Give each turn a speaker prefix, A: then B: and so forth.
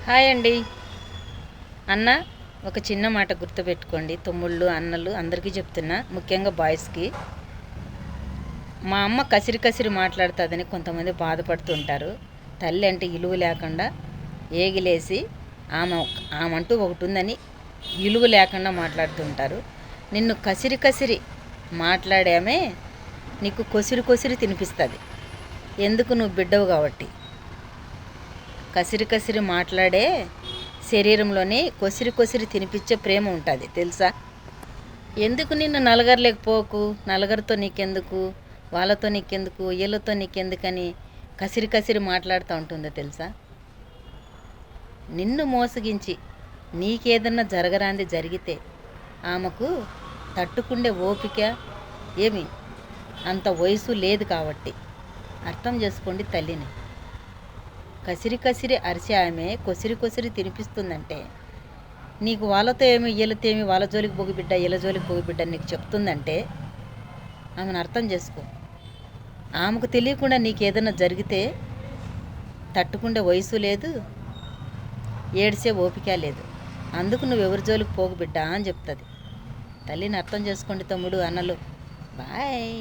A: Hi అండి. అన్న, ఒక చిన్న మాట గుర్తుపెట్టుకోండి. తమ్ముళ్ళు, అన్నలు అందరికీ చెప్తున్నా, ముఖ్యంగా బాయ్స్కి. మా అమ్మ కసిరి కసిరి మాట్లాడుతుందని కొంతమంది బాధపడుతుంటారు. తల్లి అంటే ఇలువ లేకుండా ఏగిలేసి ఆమంటూ ఒకటి ఉందని ఇలువ లేకుండా మాట్లాడుతుంటారు. నిన్ను కసిరి కసిరి మాట్లాడామే నీకు కొసిరి కొసిరి తినిపిస్తుంది. ఎందుకు? నువ్వు బిడ్డవు కాబట్టి. కసిరి కసిరి మాట్లాడే శరీరంలోనే కొసిరి కొసిరి తినిపించే ప్రేమ ఉంటుంది, తెలుసా? ఎందుకు నిన్ను నలగరలేకపోకు, నలగరితో నీకెందుకు, వాళ్ళతో నీకెందుకు, వీళ్ళతో నీకెందుకని కసిరి కసిరి మాట్లాడుతూ ఉంటుందో తెలుసా? నిన్ను మోసగించి నీకేదన్నా జరగరాంది జరిగితే ఆమెకు తట్టుకుండే ఓపిక ఏమి అంత వయసు లేదు కాబట్టి అర్థం చేసుకోండి తల్లిని. కసిరి కసిరి అరిసి ఆమె కొసిరి కొసిరి తినిపిస్తుందంటే నీకు వాళ్ళతో ఏమి వీళ్ళతో ఏమి, వాళ్ళ జోలికి పోగిబిడ్డ వీళ్ళ జోలికి పోగిబిడ్డ నీకు చెప్తుందంటే ఆమెను అర్థం చేసుకో. ఆమెకు తెలియకుండా నీకు ఏదైనా జరిగితే తట్టుకుండే వయసు లేదు, ఏడ్చే ఓపిక లేదు. అందుకు నువ్వు ఎవరి జోలికి పోగుబిడ్డా అని చెప్తుంది. తల్లిని అర్థం చేసుకోండి తమ్ముడు, అన్నలు. బాయ్.